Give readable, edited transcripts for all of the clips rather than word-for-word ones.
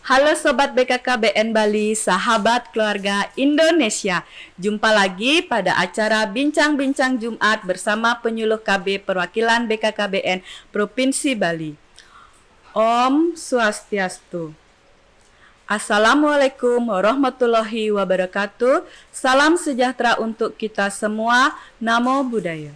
Halo Sobat BKKBN Bali, sahabat keluarga Indonesia. Jumpa lagi pada acara Bincang-Bincang Jumat bersama penyuluh KB perwakilan BKKBN Provinsi Bali. Om Swastiastu. Assalamualaikum warahmatullahi wabarakatuh. Salam sejahtera untuk kita semua. Namo Buddhaya.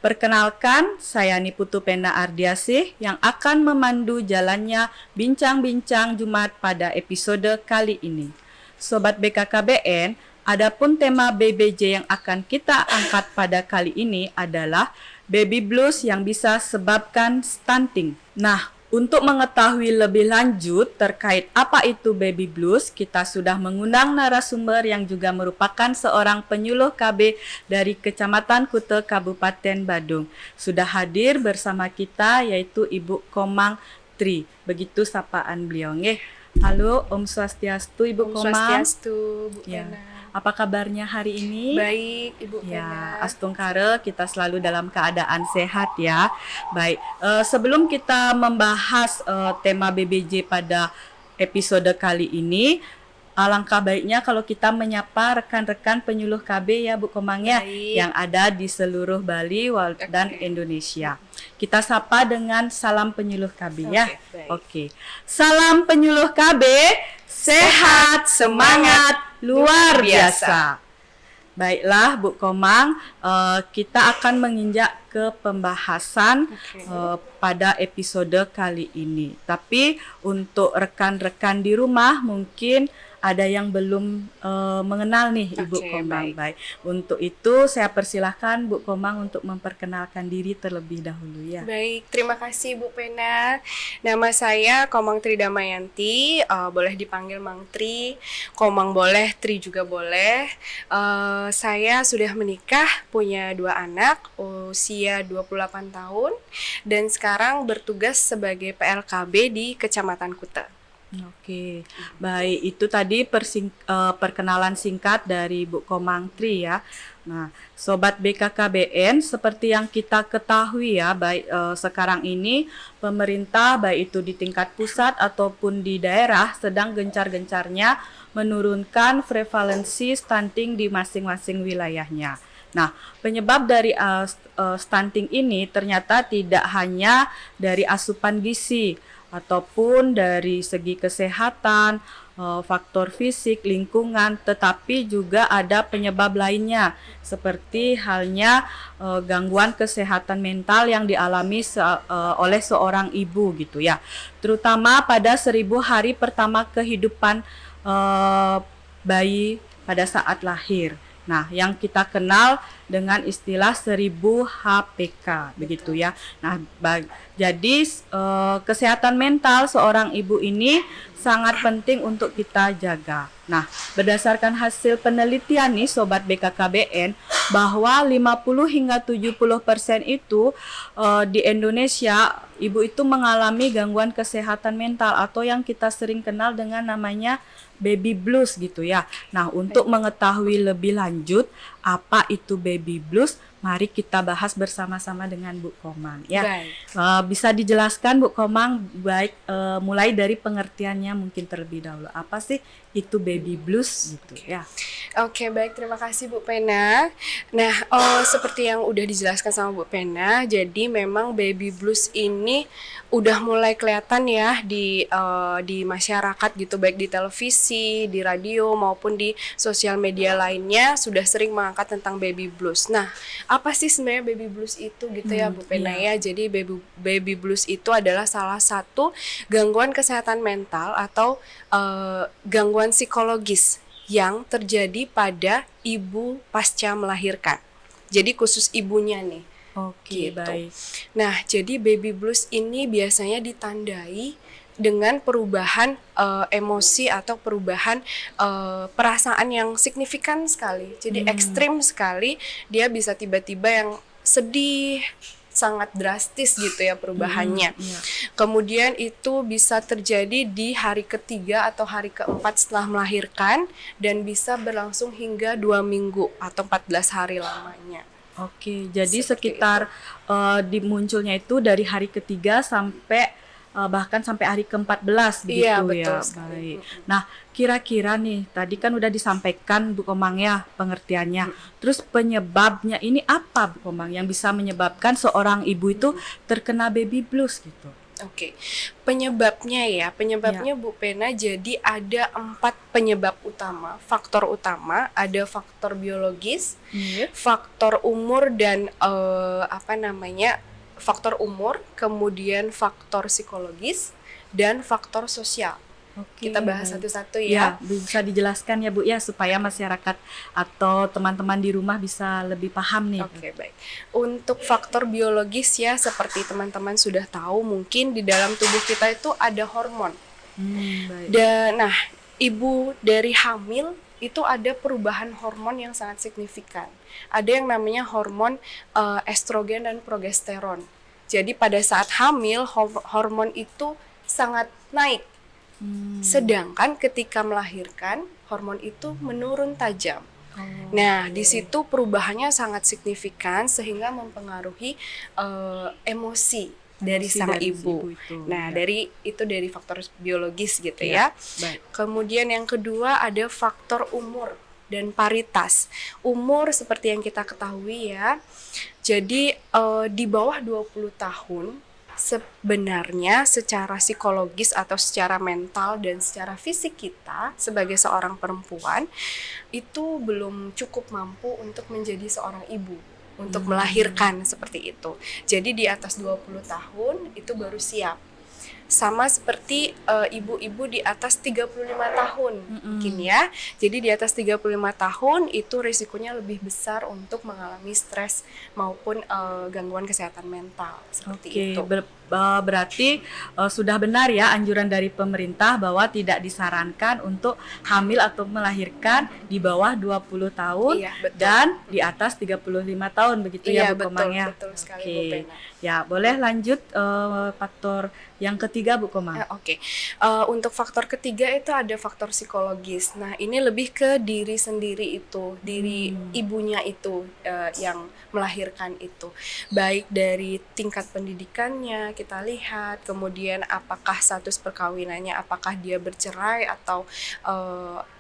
Perkenalkan, saya Niputu Pena Ardiasih yang akan memandu jalannya Bincang-Bincang Jumat pada episode kali ini. Sobat BKKBN, adapun tema BBJ yang akan kita angkat pada kali ini adalah baby blues yang bisa sebabkan stunting. Nah, untuk mengetahui lebih lanjut terkait apa itu baby blues, kita sudah mengundang narasumber yang juga merupakan seorang penyuluh KB dari Kecamatan Kute, Kabupaten Badung. Sudah hadir bersama kita yaitu Ibu Komang Tri. Begitu sapaan beliau. Halo, Om Swastiastu Ibu Komang. Om Swastiastu, Bu Ya. Pena. Apa kabarnya hari ini? Baik, Ibu Ya, Pena. Astungkare kita selalu dalam keadaan sehat ya. Baik, sebelum kita membahas tema BBJ pada episode kali ini, alangkah baiknya kalau kita menyapa rekan-rekan penyuluh KB ya Bu Komang ya, Baik. yang ada di seluruh Bali dan Oke. Indonesia. Kita sapa dengan salam penyuluh KB ya. baik. Oke. Salam penyuluh KB, sehat, semangat, luar biasa. Baiklah Bu Komang, kita akan menginjak ke pembahasan Oke. pada episode kali ini. Tapi untuk rekan-rekan di rumah mungkin ada yang belum mengenal nih Ibu Oke, Komang. baik. Untuk itu saya persilahkan Bu Komang untuk memperkenalkan diri terlebih dahulu ya. Baik, terima kasih Bu Pena. Nama saya Komang Tri Damayanti, boleh dipanggil Mang Tri, Komang boleh, Tri juga boleh. Saya sudah menikah, punya 2 anak, usia 28 tahun, dan sekarang bertugas sebagai PLKB di Kecamatan Kute. Oke, baik itu tadi perkenalan singkat dari Bu Komang Tri ya. Nah, Sobat BKKBN seperti yang kita ketahui ya, baik sekarang ini pemerintah baik itu di tingkat pusat ataupun di daerah sedang gencar-gencarnya menurunkan prevalensi stunting di masing-masing wilayahnya. Nah, penyebab dari stunting ini ternyata tidak hanya dari asupan gizi ataupun dari segi kesehatan, faktor fisik, lingkungan, tetapi juga ada penyebab lainnya seperti halnya gangguan kesehatan mental yang dialami oleh seorang ibu gitu ya. Terutama pada 1000 hari pertama kehidupan bayi pada saat lahir. Nah, yang kita kenal dengan istilah 1000 HPK begitu ya. Nah, jadi kesehatan mental seorang ibu ini sangat penting untuk kita jaga. Nah, berdasarkan hasil penelitian nih Sobat BKKBN bahwa 50 hingga 70% itu di Indonesia ibu itu mengalami gangguan kesehatan mental atau yang kita sering kenal dengan namanya baby blues gitu ya. Nah, untuk mengetahui lebih lanjut apa itu baby blues, mari kita bahas bersama-sama dengan Bu Komang ya. Baik. Bisa dijelaskan Bu Komang baik mulai dari pengertiannya mungkin terlebih dahulu. Apa sih itu baby blues gitu ya. Oke, baik, terima kasih Bu Pena. Nah, seperti yang udah dijelaskan sama Bu Pena, jadi memang baby blues ini udah mulai kelihatan ya di masyarakat gitu, baik di televisi, di radio maupun di sosial media lainnya sudah sering mengangkat tentang baby blues. Nah, apa sih sebenarnya baby blues itu gitu ya Bu Pena ya? Jadi baby blues itu adalah salah satu gangguan kesehatan mental atau gangguan psikologis yang terjadi pada ibu pasca melahirkan. Jadi khusus ibunya nih. Oke, Gitu. baik. Nah, jadi baby blues ini biasanya ditandai dengan perubahan emosi atau perubahan perasaan yang signifikan sekali. Jadi ekstrim sekali, dia bisa tiba-tiba yang sedih, sangat drastis gitu ya perubahannya. Iya. Kemudian itu bisa terjadi di hari ketiga atau hari keempat setelah melahirkan dan bisa berlangsung hingga 2 minggu atau 14 hari lamanya. Oke, jadi Seperti sekitar dimunculnya itu dari hari ketiga sampai bahkan sampai hari ke-14 Iya, begitu betul ya. sekali. Baik. Nah, kira-kira nih tadi kan udah disampaikan Bu Komang ya pengertiannya. Terus penyebabnya ini apa Bu Komang yang bisa menyebabkan seorang ibu itu terkena baby blues gitu? Oke, penyebabnya ya, Ya. penyebabnya Bu Pena, jadi ada 4 penyebab utama, faktor utama, ada faktor biologis, Iya. faktor umur dan apa namanya, faktor umur, kemudian faktor psikologis, dan faktor sosial. Oke, Kita bahas baik. satu-satu ya. Ya, bisa dijelaskan ya Bu ya supaya masyarakat atau teman-teman di rumah bisa lebih paham nih. Oke, baik. Untuk faktor biologis ya, seperti teman-teman sudah tahu, mungkin di dalam tubuh kita itu ada hormon. Baik. Dan nah, ibu dari hamil itu ada perubahan hormon yang sangat signifikan. Ada yang namanya hormon estrogen dan progesteron. Jadi pada saat hamil hormon itu sangat naik. Sedangkan ketika melahirkan hormon itu menurun tajam. Nah, di situ perubahannya sangat signifikan sehingga mempengaruhi emosi dari Emosi sang dari si ibu. ibu itu, Nah, ya. dari faktor biologis gitu Ya, ya. baik. Kemudian yang kedua ada faktor umur dan paritas. Umur seperti yang kita ketahui ya. Jadi di bawah 20 tahun sebenarnya secara psikologis atau secara mental dan secara fisik kita sebagai seorang perempuan itu belum cukup mampu untuk menjadi seorang ibu, untuk melahirkan seperti itu. Jadi di atas 20 tahun itu baru siap. Sama seperti ibu-ibu di atas 35 tahun mungkin ya. Jadi di atas 35 tahun itu risikonya lebih besar untuk mengalami stres maupun gangguan kesehatan mental seperti Oke, itu. berarti sudah benar ya anjuran dari pemerintah bahwa tidak disarankan untuk hamil atau melahirkan di bawah 20 tahun Iya, betul. dan di atas 35 tahun begitu ya Iya, Bu betul, Komang ya. betul sekali, Oke. Bu Pena. Ya, boleh lanjut faktor yang ketiga Bu Komang. Oke. Untuk faktor ketiga itu ada faktor psikologis. Nah, ini lebih ke diri sendiri itu, diri ibunya itu yang melahirkan itu. Baik dari tingkat pendidikannya kita lihat, kemudian apakah status perkawinannya, apakah dia bercerai atau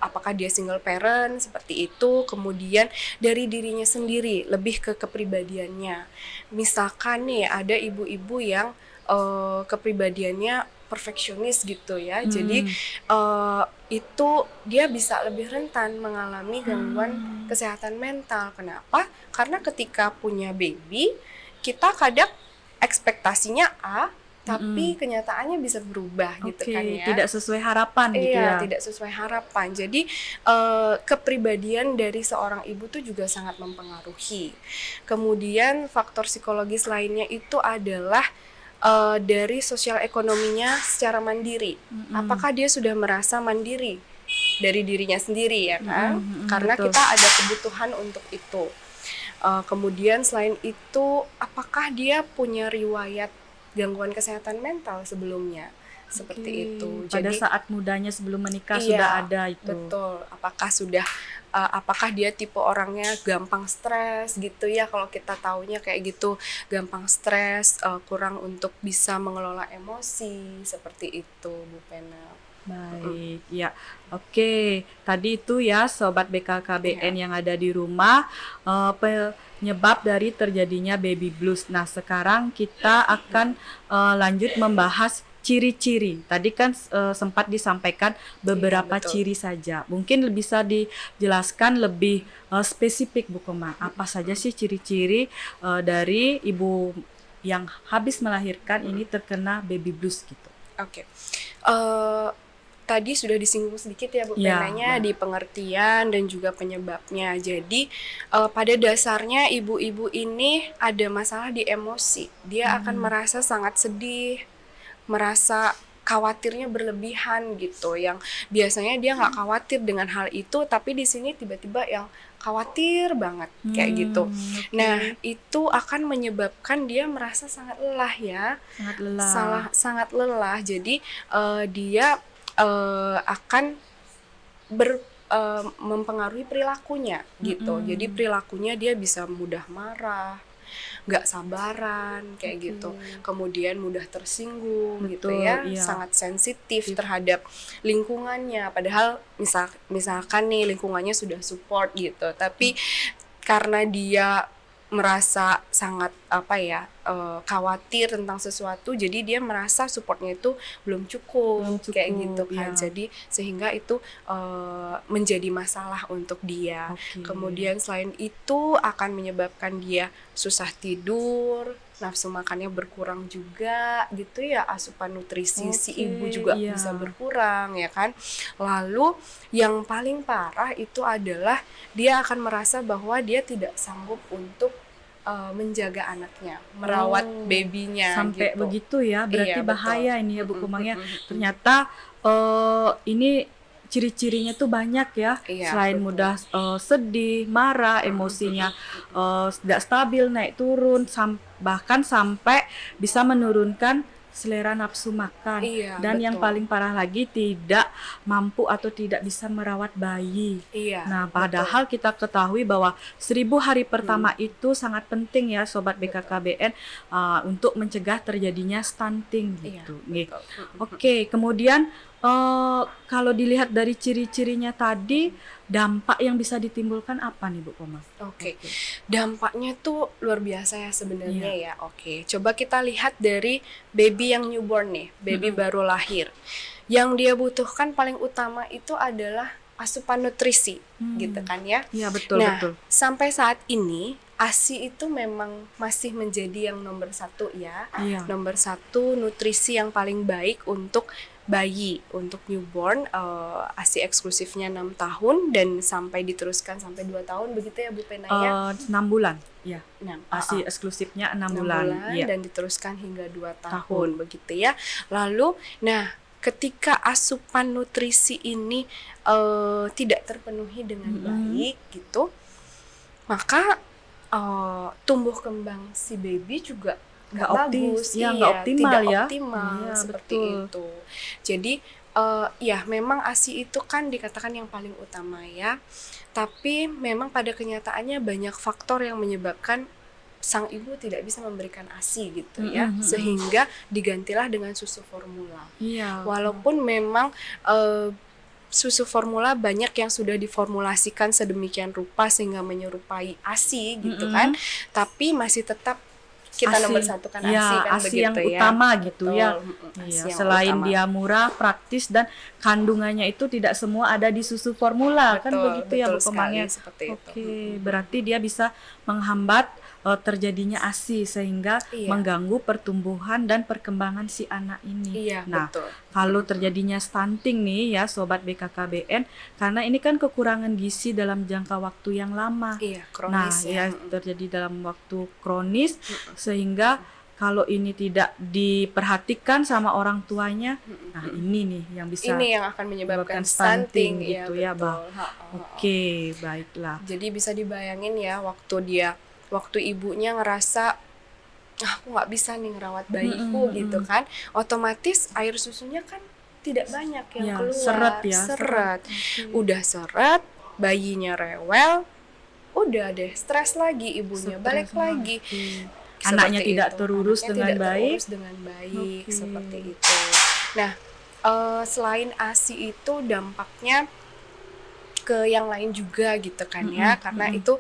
apakah dia single parent seperti itu. Kemudian dari dirinya sendiri, lebih ke kepribadiannya. Misalkan nih ada ibu-ibu yang kepribadiannya perfeksionis gitu ya. Jadi itu dia bisa lebih rentan mengalami gangguan kesehatan mental. Kenapa? Karena ketika punya baby, kita kadang ekspektasinya A, tapi kenyataannya bisa berubah gitu kan ya. Tidak sesuai harapan gitu ya. Iya, tidak sesuai harapan. Jadi kepribadian dari seorang ibu tuh juga sangat mempengaruhi. Kemudian faktor psikologis lainnya itu adalah dari sosial ekonominya secara mandiri. Apakah dia sudah merasa mandiri dari dirinya sendiri ya kan? Karena betul. kita ada kebutuhan untuk itu. Kemudian selain itu, apakah dia punya riwayat gangguan kesehatan mental sebelumnya? Seperti itu. Pada Jadi saat mudanya sebelum menikah iya, sudah ada itu. betul. Apakah dia tipe orangnya gampang stres gitu ya, kalau kita taunya kayak gitu, gampang stres, kurang untuk bisa mengelola emosi, seperti itu Bu Pena. Baik, ya. Oke, tadi itu ya Sobat BKKBN yang ada di rumah, penyebab dari terjadinya baby blues. Nah, sekarang kita akan lanjut membahas ciri-ciri. Tadi kan sempat disampaikan beberapa betul. ciri saja. Mungkin bisa dijelaskan lebih spesifik Bu Komang. Apa saja sih ciri-ciri dari ibu yang habis melahirkan ini terkena baby blues gitu? Oke. Tadi sudah disinggung sedikit ya Bu Ya, Penanya di pengertian dan juga penyebabnya. Jadi pada dasarnya ibu-ibu ini ada masalah di emosi. Dia akan merasa sangat sedih, merasa khawatirnya berlebihan gitu. Yang biasanya dia nggak khawatir dengan hal itu, tapi di sini tiba-tiba yang khawatir banget kayak gitu. Oke. Nah, itu akan menyebabkan dia merasa sangat lelah ya. Sangat lelah. Sangat lelah. Jadi dia akan mempengaruhi perilakunya gitu. Jadi perilakunya dia bisa mudah marah, nggak sabaran kayak gitu, kemudian mudah tersinggung gitu Betul, ya, iya. sangat sensitif terhadap lingkungannya, padahal misalkan nih lingkungannya sudah support gitu, tapi karena dia merasa sangat khawatir tentang sesuatu, jadi dia merasa supportnya itu belum cukup, kayak gitu cukup, kan. ya. Jadi sehingga itu menjadi masalah untuk dia. Oke. Kemudian selain itu akan menyebabkan dia susah tidur, nafsu makannya berkurang juga gitu ya, asupan nutrisi si Oke, ibu juga iya. bisa berkurang ya kan. Lalu yang paling parah itu adalah dia akan merasa bahwa dia tidak sanggup untuk menjaga anaknya, merawat babynya Sampai gitu. begitu ya, berarti Iya, bahaya betul. ini ya Bu Komang ya. Ternyata ini ciri-cirinya tuh banyak ya. Iya, Selain betul. mudah sedih, marah, emosinya tidak stabil, naik turun, bahkan sampai bisa menurunkan selera nafsu makan. Iya, Dan yang betul. paling parah lagi tidak mampu atau tidak bisa merawat bayi. Iya, Nah, betul. padahal kita ketahui bahwa 1000 hari pertama itu sangat penting ya Sobat BKKBN untuk mencegah terjadinya stunting Iya, gitu. Nggih. betul. Oke, kemudian kalau dilihat dari ciri-cirinya tadi, dampak yang bisa ditimbulkan apa nih Bu Komang? Oke. Dampaknya tuh luar biasa ya sebenarnya Iya. ya. Oke, coba kita lihat dari baby yang newborn nih, baby baru lahir. Yang dia butuhkan paling utama itu adalah asupan nutrisi, gitu kan ya. Iya, betul, Nah, betul. sampai saat ini ASI itu memang masih menjadi yang nomor 1 ya. Iya. Nomor 1 nutrisi yang paling baik untuk bayi, untuk newborn, ASI eksklusifnya 6 tahun dan sampai diteruskan sampai 2 tahun begitu ya Bu Pena ya? 6 bulan, ya. Nah, ASI eksklusifnya 6 6 bulan. Iya. dan diteruskan hingga 2 tahun begitu ya. Lalu, nah ketika asupan nutrisi ini tidak terpenuhi dengan baik gitu, maka tumbuh kembang si baby juga nggak bagus, ya, nggak optimal tidak ya. optimal Iya, seperti betul. itu. Jadi ya memang ASI itu kan dikatakan yang paling utama ya, tapi memang pada kenyataannya banyak faktor yang menyebabkan sang ibu tidak bisa memberikan ASI gitu ya, sehingga digantilah dengan susu formula. Iya. Walaupun memang susu formula banyak yang sudah diformulasikan sedemikian rupa sehingga menyerupai ASI gitu kan, tapi masih tetap kita ASI. nomor satukan Ya, ASI kan ASI begitu yang ya. utama gitu ya. ASI Iya, yang selain utama. dia murah, praktis dan kandungannya itu tidak semua ada di susu formula, kan begitu ya Bu betul Komang ya. sekali, seperti itu. Oke, berarti dia bisa menghambat terjadinya ASI sehingga Iya. mengganggu pertumbuhan dan perkembangan si anak ini. Iya, Nah, betul. kalau terjadinya stunting nih ya Sobat BKKBN, karena ini kan kekurangan gizi dalam jangka waktu yang lama. Iya, Nah, kronis ya terjadi dalam waktu kronis sehingga kalau ini tidak diperhatikan sama orang tuanya, nah ini nih yang bisa ini yang akan menyebabkan stunting stunting gitu iya, ya, betul. Bang. Oke, baiklah. Jadi bisa dibayangin ya waktu ibunya ngerasa aku nggak bisa nih ngerawat bayiku gitu kan, otomatis air susunya kan tidak banyak yang Ya, keluar, seret ya, seret. Udah seret, bayinya rewel, udah deh stres lagi ibunya, balik lagi. Anaknya Seperti tidak itu. terurus Anaknya dengan tidak baik. terurus dengan baik, seperti itu. Nah, selain ASI itu dampaknya ke yang lain juga gitu kan ya, karena itu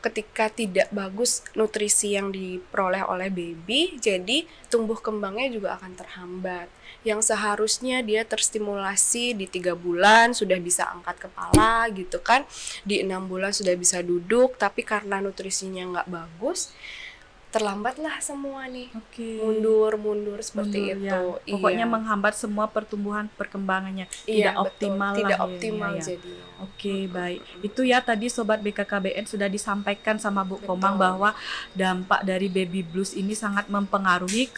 ketika tidak bagus nutrisi yang diperoleh oleh baby, jadi tumbuh kembangnya juga akan terhambat. Yang seharusnya dia terstimulasi di 3 bulan sudah bisa angkat kepala gitu kan, di 6 bulan sudah bisa duduk, tapi karena nutrisinya nggak bagus, terlambatlah semua nih. Mundur seperti itu. Ya. Pokoknya iya. menghambat semua pertumbuhan perkembangannya, Iya, tidak optimal betul. Tidak lah optimal ya. jadinya. Oke, baik. Itu ya tadi Sobat BKKBN sudah disampaikan sama Bu Komang bahwa dampak dari baby blues ini sangat mempengaruhi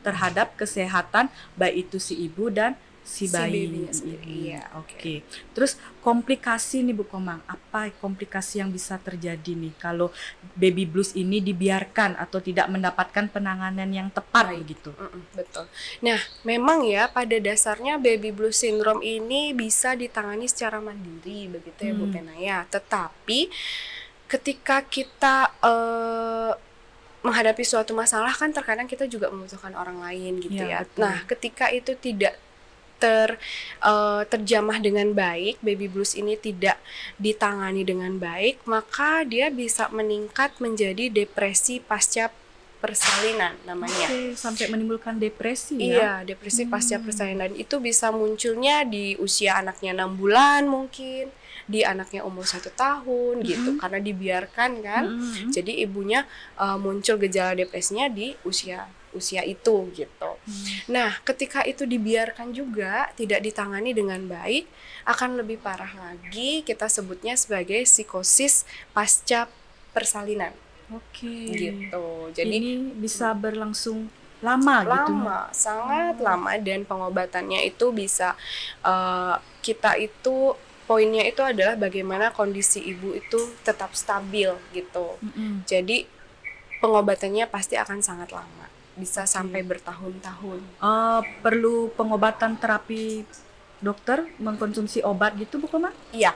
terhadap kesehatan baik itu si ibu dan si bayi. babynya sendiri. Iya, Oke. Terus komplikasi nih Bu Komang, apa komplikasi yang bisa terjadi nih kalau baby blues ini dibiarkan atau tidak mendapatkan penanganan yang tepat begitu? Betul. Nah, memang ya pada dasarnya baby blues syndrome ini bisa ditangani secara mandiri begitu ya Bu Penaya. Tetapi ketika kita menghadapi suatu masalah kan terkadang kita juga membutuhkan orang lain gitu Iya, ya. betul. Nah, ketika itu tidak terjamah dengan baik, baby blues ini tidak ditangani dengan baik, maka dia bisa meningkat menjadi depresi pasca persalinan namanya. Oke, sampai menimbulkan depresi ya. Iya, depresi pasca persalinan itu bisa munculnya di usia anaknya 6 bulan mungkin, di anaknya umur 1 tahun gitu, karena dibiarkan kan. Jadi ibunya muncul gejala depresinya di usia itu gitu. Nah, ketika itu dibiarkan juga tidak ditangani dengan baik, akan lebih parah lagi, kita sebutnya sebagai psikosis pasca persalinan Oke. gitu. Jadi Ini bisa berlangsung lama gitu. sangat lama, dan pengobatannya itu bisa kita itu poinnya itu adalah bagaimana kondisi ibu itu tetap stabil gitu. Jadi pengobatannya pasti akan sangat lama, bisa sampai bertahun-tahun. Perlu pengobatan terapi dokter, mengkonsumsi obat gitu Bu Komang? Iya,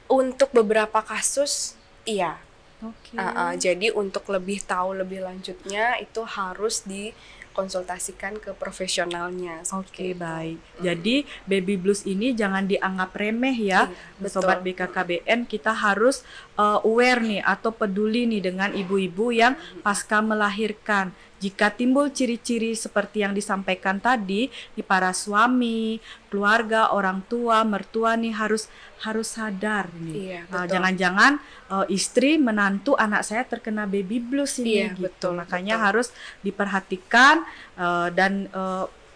untuk beberapa kasus iya. Oke. Jadi untuk lebih tahu lebih lanjutnya itu harus dikonsultasikan ke profesionalnya. Oke, baik. Jadi baby blues ini jangan dianggap remeh ya, Iya, Sobat betul. BKKBN. Kita harus aware nih atau peduli nih dengan ibu-ibu yang pasca melahirkan. Jika timbul ciri-ciri seperti yang disampaikan tadi, di para suami, keluarga, orang tua, mertua nih harus sadar nih. Iya, betul. Jangan-jangan istri, menantu, anak saya terkena baby blues ini Iya, gitu. betul, Makanya betul. harus diperhatikan dan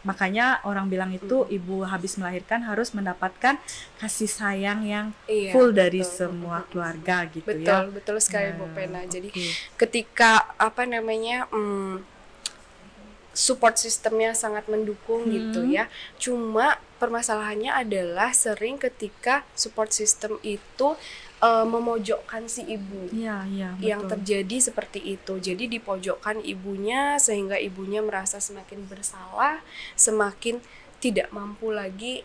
makanya orang bilang itu ibu habis melahirkan harus mendapatkan kasih sayang yang Iya, full dari betul. semua keluarga gitu ya. Betul sekali Bu Nah, Pena. Jadi oke. ketika support sistemnya sangat mendukung gitu ya. Cuma permasalahannya adalah sering ketika support system itu memojokkan si ibu. Iya, Yang betul. terjadi seperti itu. Jadi dipojokkan ibunya sehingga ibunya merasa semakin bersalah, semakin tidak mampu lagi,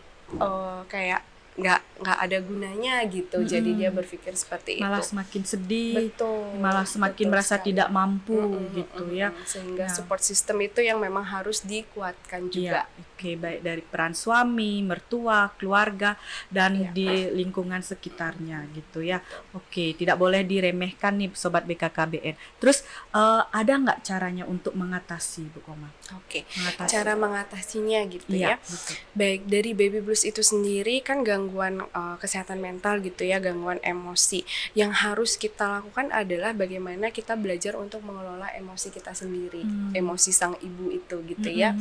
kayak nggak ada gunanya gitu. Jadi dia berpikir seperti Malah itu. semakin sedih, Betul. malah semakin betul merasa sekali. tidak mampu gitu ya. Sehingga Ya. support system itu yang memang harus dikuatkan juga. Iya, oke, baik dari peran suami, mertua, keluarga, dan Iya. di lingkungan sekitarnya gitu ya. Oke, tidak boleh diremehkan nih Sobat BKKBN. Terus ada nggak caranya untuk mengatasi Bu Koma? Oke. Mengatasi. Cara mengatasinya gitu Iya, ya. betul. Baik, dari baby blues itu sendiri kan gangguan kesehatan mental gitu ya, gangguan emosi. Yang harus kita lakukan adalah bagaimana kita belajar untuk mengelola emosi kita sendiri, emosi sang ibu itu gitu ya.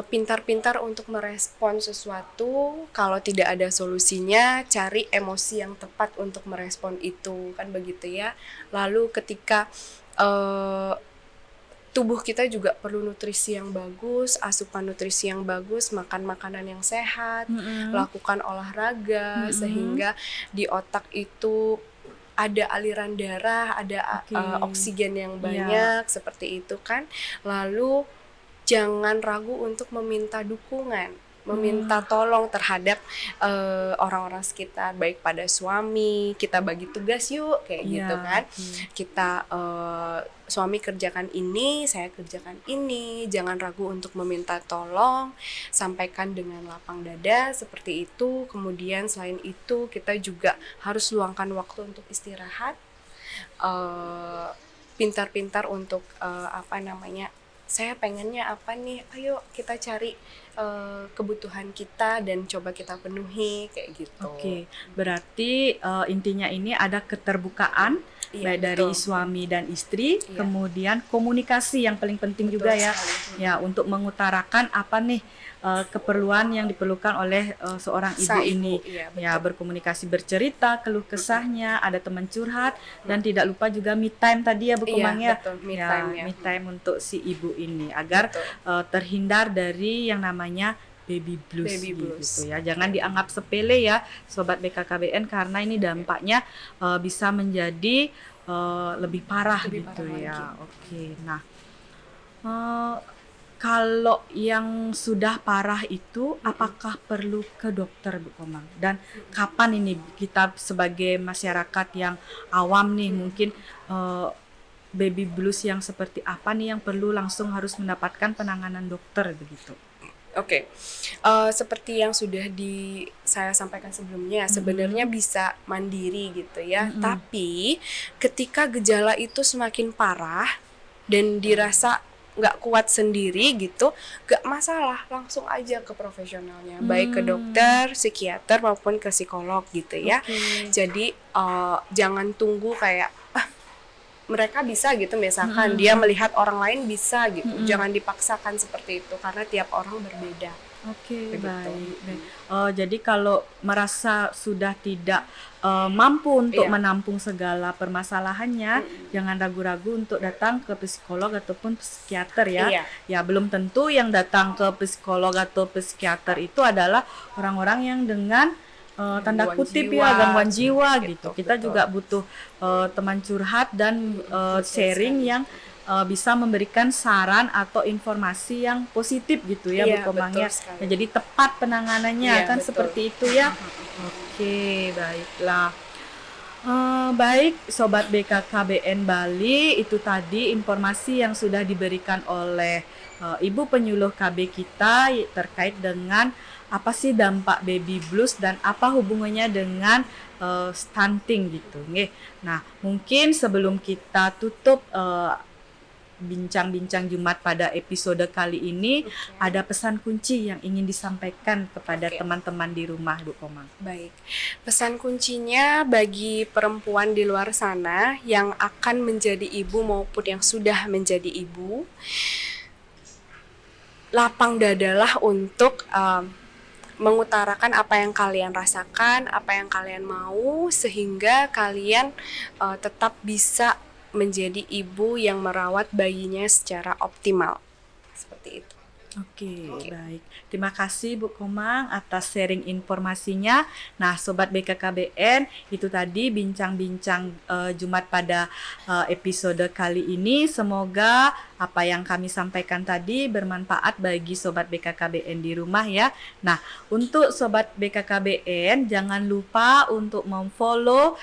Pintar-pintar untuk merespon sesuatu, kalau tidak ada solusinya, cari emosi yang tepat untuk merespon itu, kan begitu ya. Lalu ketika tubuh kita juga perlu nutrisi yang bagus, asupan nutrisi yang bagus, makan makanan yang sehat, lakukan olahraga sehingga di otak itu ada aliran darah, ada Oke. oksigen yang banyak, seperti itu kan. Lalu jangan ragu untuk meminta dukungan, meminta tolong terhadap orang-orang sekitar, baik pada suami, kita bagi tugas yuk kayak Iya, gitu kan. oke. Kita suami kerjakan ini, saya kerjakan ini, jangan ragu untuk meminta tolong, sampaikan dengan lapang dada seperti itu. Kemudian selain itu kita juga harus luangkan waktu untuk istirahat, pintar-pintar untuk saya pengennya apa nih, ayo kita cari kebutuhan kita dan coba kita penuhi kayak gitu. Oke, berarti intinya ini ada keterbukaan Iya, baik dari betul. suami dan istri, Iya. kemudian komunikasi yang paling penting Betul juga ya, sekali. ya untuk mengutarakan apa nih keperluan yang diperlukan oleh seorang ibu Sang ini, iya, ya berkomunikasi, bercerita, keluh kesahnya, ada teman curhat, dan tidak lupa juga me time tadi ya Bu Iya, Kemang ya, betul, me ya time-nya. me time untuk si ibu ini agar Betul. terhindar dari yang namanya baby blues, Baby blues. gitu ya. Jangan dianggap sepele ya Sobat BKKBN, karena ini dampaknya bisa menjadi lebih parah Lebih gitu parah ya. lagi. Oke. Nah, eh, kalau yang sudah parah itu apakah perlu ke dokter Bu Komang? Dan kapan ini kita sebagai masyarakat yang awam nih mungkin baby blues yang seperti apa nih yang perlu langsung harus mendapatkan penanganan dokter begitu? Oke, seperti yang sudah saya sampaikan sebelumnya, sebenarnya bisa mandiri gitu ya. Tapi ketika gejala itu semakin parah dan dirasa nggak kuat sendiri gitu, nggak masalah, langsung aja ke profesionalnya, baik ke dokter, psikiater maupun ke psikolog gitu ya. Jadi jangan tunggu kayak mereka bisa gitu, misalkan dia melihat orang lain bisa gitu, jangan dipaksakan seperti itu karena tiap orang berbeda. Oke, Begitu. baik. Jadi kalau merasa sudah tidak mampu untuk Iya. menampung segala permasalahannya, jangan ragu-ragu untuk datang ke psikolog ataupun psikiater ya. Iya. Ya, belum tentu yang datang ke psikolog atau psikiater itu adalah orang-orang yang dengan tanda Gangguan kutip jiwa, ya gangguan jiwa gitu, gitu. Kita betul. juga butuh teman curhat dan sharing yang bisa memberikan saran atau informasi yang positif gitu ya Iya, Bu Komang betul ya. sekali. Nah, jadi tepat penanganannya Iya, kan betul. seperti itu ya. Oke, baiklah. Baik Sobat BKKBN Bali, itu tadi informasi yang sudah diberikan oleh Ibu Penyuluh KB kita terkait dengan apa sih dampak baby blues dan apa hubungannya dengan stunting gitu. Nggih. Nah, mungkin sebelum kita tutup bincang-bincang Jumat pada episode kali ini, ada pesan kunci yang ingin disampaikan kepada teman-teman di rumah Bu Komang. Baik, pesan kuncinya bagi perempuan di luar sana yang akan menjadi ibu maupun yang sudah menjadi ibu, lapang dadalah untuk mengutarakan apa yang kalian rasakan, apa yang kalian mau, sehingga kalian tetap bisa menjadi ibu yang merawat bayinya secara optimal. Seperti itu. Oke, baik. Terima kasih Bu Komang atas sharing informasinya. Nah, Sobat BKKBN, itu tadi bincang-bincang Jumat pada episode kali ini. Semoga apa yang kami sampaikan tadi bermanfaat bagi Sobat BKKBN di rumah ya. Nah, untuk Sobat BKKBN, jangan lupa untuk memfollow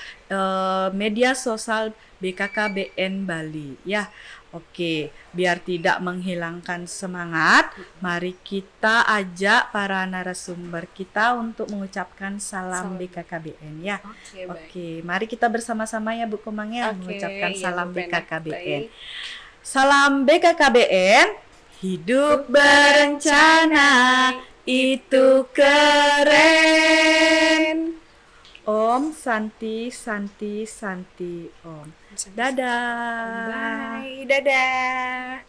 media sosial BKKBN Bali ya. Oke, biar tidak menghilangkan semangat, mari kita ajak para narasumber kita untuk mengucapkan salam BKKBN ya. Oke, mari kita bersama-sama ya Bu Komang ya mengucapkan salam BKKBN. Salam BKKBN, hidup berencana itu keren. Om Santi Santi Santi Om. Dadah. Bye, dadah.